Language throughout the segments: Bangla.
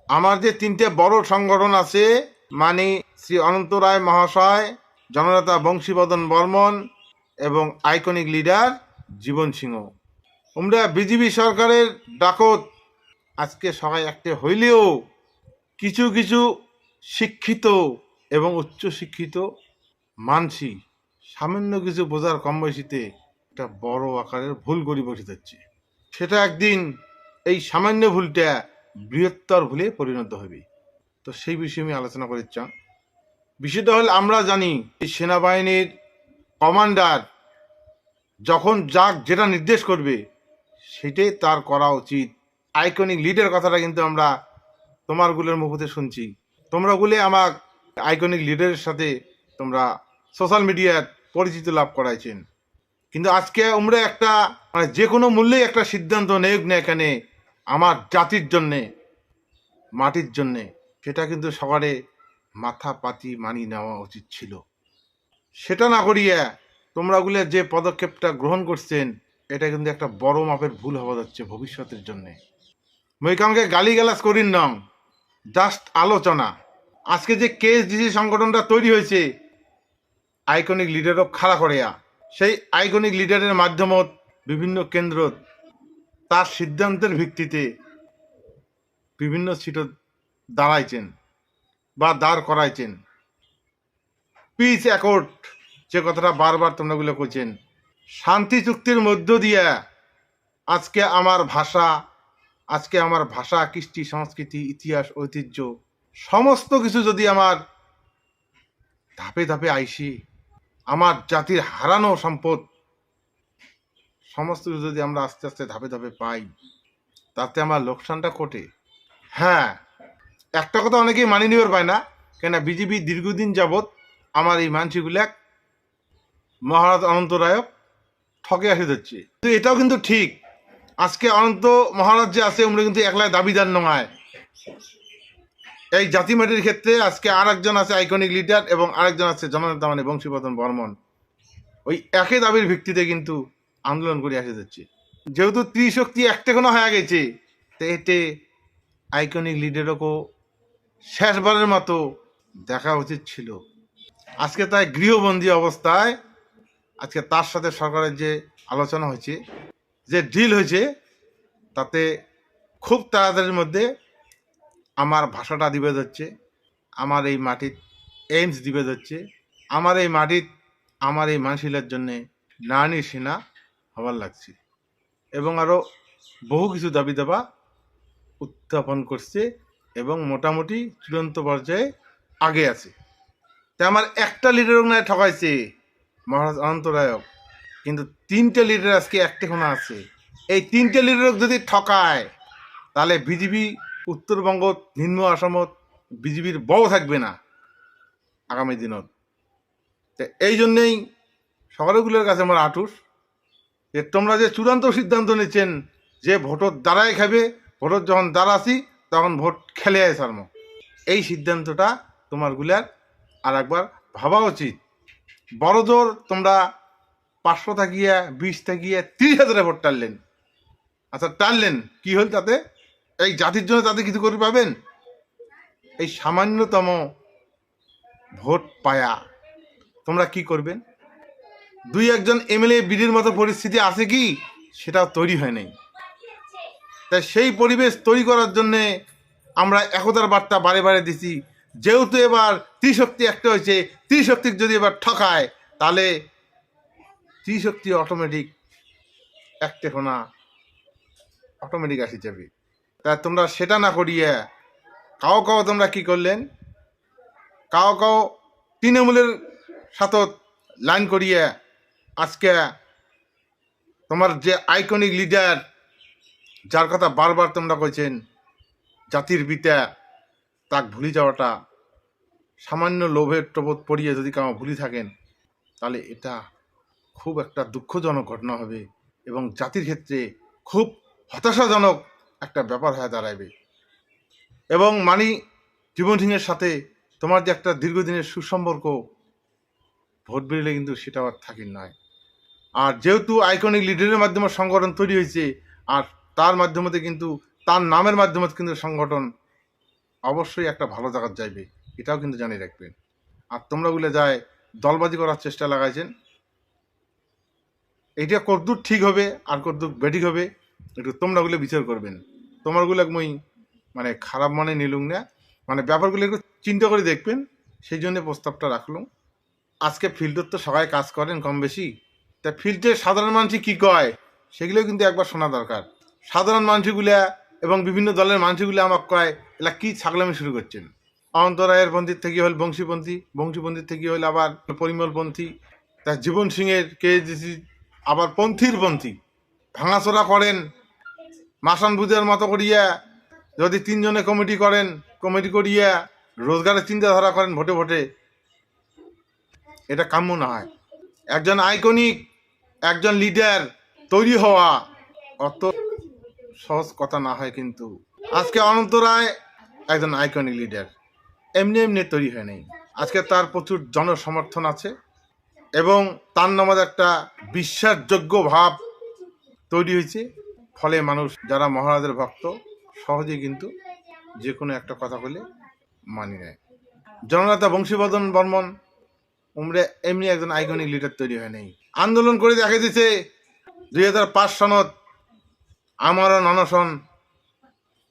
আমার যে তিনটে বড় সংগঠন আছে, মানে শ্রী অনন্ত রায় মহাশয়, জননেতা বংশীবদন বর্মন এবং আইকনিক লিডার জীবন সিংহ। আমরা বিজেপি সরকারের ডাকত আজকে সবাই একটা হইলেও কিছু কিছু শিক্ষিত এবং উচ্চ শিক্ষিত মানসি সামান্য কিছু বোঝার কম বয়সীতে একটা বড় আকারের ভুল করে বসে যাচ্ছে। সেটা একদিন এই সামান্য ভুলটা বৃহত্তর ভুলে পরিণত হবে। তো সেই বিষয়ে আমি আলোচনা করতে চাই। বিষয়টা হল, আমরা জানি এই সেনাবাহিনীর কমান্ডার যখন যেটা নির্দেশ করবে সেটাই তার করা উচিত। আইকনিক লিডের কথাটা কিন্তু আমরা তোমারগুলোর মুখতে শুনছি। তোমরাগুলি আমার আইকনিক লিডারের সাথে তোমরা সোশ্যাল মিডিয়ার পরিচিতি লাভ করাইছেন, কিন্তু আজকে আমরা একটা মানে যে কোনো মূল্যেই একটা সিদ্ধান্ত নেই না এখানে আমার জাতির জন্যে, মাটির জন্যে, সেটা কিন্তু সবারে মাথা পাতি মানি নেওয়া উচিত ছিল। সেটা না করিয়া তোমরাগুলো যে পদক্ষেপটা গ্রহণ করছেন, এটা কিন্তু একটা বড় মাপের ভুল হওয়া যাচ্ছে ভবিষ্যতের জন্যে। মই কাউকে গালিগালাজ করিন নং, জাস্ট আলোচনা। আজকে যে কেএসডিসি সংগঠনটা তৈরি হয়েছে আইকনিক লিডারও খাড়া করিয়া, সেই আইকনিক লিডারের মাধ্যমত বিভিন্ন কেন্দ্র তার সিদ্ধান্তের ভিত্তিতে বিভিন্ন সিট দাঁড়াইছেন বা দাঁড় করাইছেন। পিস অ্যাকর্ড যে কথাটা বারবার তোমরাগুলো করছেন, শান্তি চুক্তির মধ্য দিয়া আজকে আমার ভাষা, কৃষ্টি, সংস্কৃতি, ইতিহাস, ঐতিহ্য সমস্ত কিছু যদি আমার ধাপে ধাপে আইসি, আমার জাতির হারানো সম্পদ সমস্ত কিছু যদি আমরা আস্তে আস্তে ধাপে ধাপে পাই, তাতে আমার লোকসানটা কোটে। হ্যাঁ, একটা কথা অনেকেই মানি নিবার পায় না, কেন বিজেপি দীর্ঘদিন যাবৎ আমার এই মানসিকগুলাক মহারাজ অনন্ত রায়ক ঠকে আসে যাচ্ছে। তো এটাও কিন্তু ঠিক, আজকে অনন্ত মহারাজ যে আছে উনি কিন্তু একলাই দাবিদার নয়। এই জাতি মাটির ক্ষেত্রে আজকে আর একজন আছে আইকনিক লিডার এবং আরেকজন আছে জননেতা মানে বংশীবদন বর্মন। ওই একই দাবির ভিত্তিতে কিন্তু আন্দোলন করে আসে যাচ্ছে। যেহেতু ত্রিশক্তি একটা কোনো হয়ে গেছে, তো এতে আইকনিক লিডারকে শেষবারের মতো দেখা উচিত ছিল। আজকে তাই গৃহবন্দী অবস্থায় আজকে তার সাথে সরকারের যে আলোচনা হয়েছে, যে ডিল হয়েছে, তাতে খুব তাড়াতাড়ির মধ্যে আমার ভাষাটা দিবে যাচ্ছে, আমার এই মাটির এইমস দিবে যাচ্ছে, আমার এই মাটির আমার এই মানসিলার জন্যে নানি সেনা হবার লাগছে এবং আরও বহু কিছু দাবি দাবা উত্থাপন করছে এবং মোটামুটি চূড়ান্ত পর্যায়ে আগে আছে। তাই আমার একটা লিডার নয় ঠকাইছে মহারাজ অনন্ত রায়ক, কিন্তু তিনটে লিডার আজকে একটা কোনো আছে। এই তিনটে লিডার যদি ঠকায় তাহলে বিজেপি উত্তরবঙ্গ নিম্ন আসামত বিজেপির বড় থাকবে না আগামী দিনত। এই জন্যেই সকলগুলোর কাছে আমার আটুস যে তোমরা যে চূড়ান্ত সিদ্ধান্ত নিচ্ছেন যে ভোটর দ্বারাই খাবে, ভোটর যখন দাঁড়াছি তখন ভোট খেলে আয় সারম, এই সিদ্ধান্তটা তোমারগুলার আর একবার ভাবা উচিত। বড় জোর তোমরা 500 থাকিয়া 20 থাকিয়া 30,000 ভোট টানলেন। আচ্ছা টানলেন, কি হল তাতে? এই জাতির জন্য তাতে কিছু করে পাবেন? এই সামান্যতম ভোট পায়া তোমরা কি করবেন? দুই একজন এমএলএ বিডির মতো পরিস্থিতি আছে কি? সেটাও তৈরি হয় নাই। তাই সেই পরিবেশ তৈরি করার জন্যে আমরা একতার বার্তা বারে বারে দিছি। যেহেতু এবার ত্রিশক্তি একটা হয়েছে, ত্রিশক্তিক যদি এবার ঠকায় তাহলে ত্রিশক্তি অটোমেটিক একটা কোনা অটোমেটিক আসি যাবে। তা তোমরা সেটা না করিয়ে কাও তোমরা কি করলেন, কাও তৃণমূলের সাথে লাইন করিয়ে আজকে তোমার যে আইকনিক লিডার, যার কথা বারবার তোমরা কইছেন জাতির পিতা, তাক ভুলি যাওয়াটা সামান্য লোভের টবোধ পড়িয়ে যদি কাউ ভুলি থাকেন, তাহলে এটা খুব একটা দুঃখজনক ঘটনা হবে এবং জাতির ক্ষেত্রে খুব হতাশাজনক একটা ব্যাপার হয়ে দাঁড়াবে। এবং মানি জীবন সিংয়ের সাথে তোমার যে একটা দীর্ঘদিনের সুসম্পর্ক, ভোট বেরোলে কিন্তু সেটা আর থাকেন নয়। আর যেহেতু আইকনিক লিডারের মাধ্যমে সংগঠন তৈরি হয়েছে, আর তার মাধ্যমে কিন্তু তার নামের মাধ্যমে কিন্তু সংগঠন অবশ্যই একটা ভালো জায়গার যাইবে, এটাও কিন্তু জানিয়ে রাখবেন। আর তোমরা গুলো যায় দলবাজি করার চেষ্টা লাগাইছেন, এইটা কতদূর ঠিক হবে আর কতদূর বেঠিক হবে একটু তোমরা গুলো বিচার করবেন। তোমারগুলো মই মানে খারাপ মনে নিলুম না, মানে ব্যাপারগুলো একটু চিন্তা করে দেখবেন, সেই জন্য প্রস্তাবটা রাখলাম। আজকে ফিল্ডের তো সবাই কাজ করেন কম বেশি, তা ফিল্ডে সাধারণ মানুষ কি কয় সেগুলো কিন্তু একবার শোনা দরকার। সাধারণ মানুষগুলা এবং বিভিন্ন দলের মানুষগুলো আমাকে কয় এলা কি ছাগলামি শুরু করছেন। অনন্ত রায়ের পন্থীর থেকে হল বংশীপন্থী, বংশীপন্থীর থেকে হল আবার পরিমলপন্থী, তা জীবন সিংয়ের কেজিসি আবার পন্থীর পন্থী ভাঙাচোরা করেন। মাসান বুঝের মতো করিয়া যদি তিনজনে কমিটি করেন, কমিটি করিয়া রোজগারের চিন্তাধারা করেন ভোটে ভোটে, এটা কাম্য না হয়। একজন আইকনিক, একজন লিডার তৈরি হওয়া অত সহজ কথা না হয়। কিন্তু আজকে অনন্ত রায় একজন আইকনিক লিডার, এমনি এমনি তৈরি হয় নাই। আজকে তার প্রচুর জনসমর্থন আছে এবং তার নামে একটা বিশ্বাসযোগ্য ভাব তৈরি হয়েছে। ফলে মানুষ যারা মহারাজের ভক্ত সহজেই কিন্তু যে কোনো একটা কথা বলে মানি নেয়। জননেতা বংশীবর্ধন বর্মন উমরে এমনি একজন আইকনিক লিডার তৈরি হয় নাই। আন্দোলন করে দেখা দিয়েছে 2005 সনত আমারও অনশন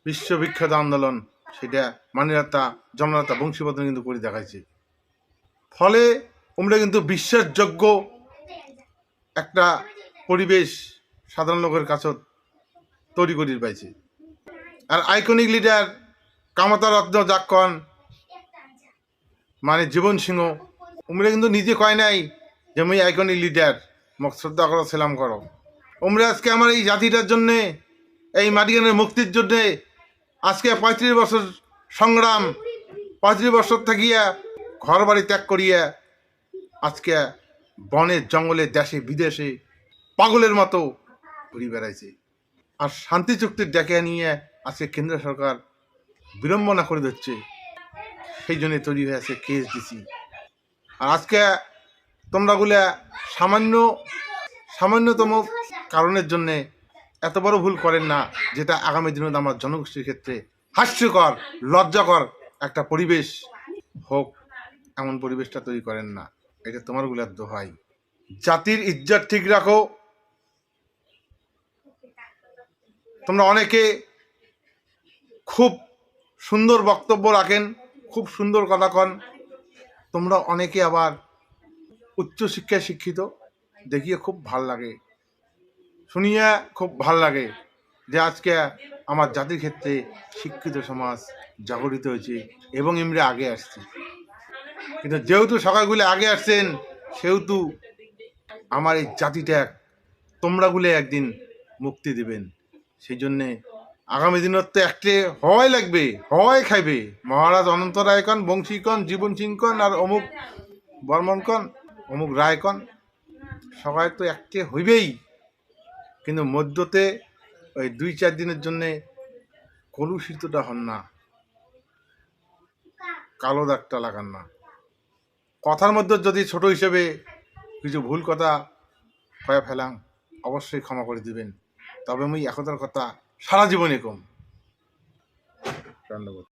বিশ্ববিখ্যাত আন্দোলন, সেটা মাননীয়তা জননেতা বংশীবর্ধন কিন্তু করে দেখাইছে। ফলে উমরা কিন্তু বিশ্বাসযোগ্য একটা পরিবেশ সাধারণ লোকের কাছে তৈরি করে পাইছে। আর আইকনিক লিডার কামতা রত্ন যাক্ষণ মানে জীবন সিংহ উমরা কিন্তু নিজে কয় নাই যে আমি আইকনিক লিডার, মোক শ্রদ্ধা করো সেলাম করো। উমরা আজকে আমার এই জাতিটার জন্যে, এই মাটিগানের মুক্তির জন্যে আজকে 35 বছর সংগ্রাম, 35 বছর থাকিয়া ঘর বাড়ি ত্যাগ করিয়া আজকে বনের জঙ্গলে দেশে বিদেশে পাগলের মতো ঘুরে বেড়াইছে। আর শান্তি চুক্তির ডেকে নিয়ে আজকে কেন্দ্র সরকার বিড়ম্বনা করে দিচ্ছে, সেই জন্য তৈরি হয়ে আছে কেএসডিসি। আর আজকে তোমরা গুলা সামান্যতম কারণের জন্যে এত বড় ভুল করেন না, যেটা আগামী দিনে আমার জনগোষ্ঠীর ক্ষেত্রে হাস্যকর লজ্জাকর একটা পরিবেশ হোক, এমন পরিবেশটা তৈরি করেন না। এটা তোমার গুলার দোহাই। জাতির ইজ্জত ঠিক রাখো। তোমরা অনেকে খুব সুন্দর বক্তব্য রাখেন, খুব সুন্দর কথা কন, তোমরা অনেকে আবার উচ্চশিক্ষায় শিক্ষিত, দেখিয়ে খুব ভাল লাগে, শুনিয়া খুব ভাল লাগে যে আজকে আমার জাতির ক্ষেত্রে শিক্ষিত সমাজ জাগরিত হয়েছে এবং এমনি আগে আসছে। কিন্তু যেহেতু সকালগুলো আগে আসছেন, সেহেতু আমার এই জাতিটা তোমরাগুলো একদিন মুক্তি দিবেন। সেই জন্যে আগামী দিনের তো একটে হয় লাগবে, হয় খাইবে। মহারাজ অনন্ত রায় কন, বংশী কন, জীবন সিং কন, আর অমুক বর্মন কন, অমুক রায় কন, সবাই তো একটে হইবেই। কিন্তু মধ্যতে ওই 2-4 দিনের জন্যে কলুষিতটা হন না, কালো দাগটা লাগান না। কথার মধ্যে যদি ছোট হিসেবে কিছু ভুল কথা কয়ে ফেলাম, অবশ্যই ক্ষমা করে দিবেন। তবে আমি একতার কথা সারা জীবনে কম। ধন্যবাদ।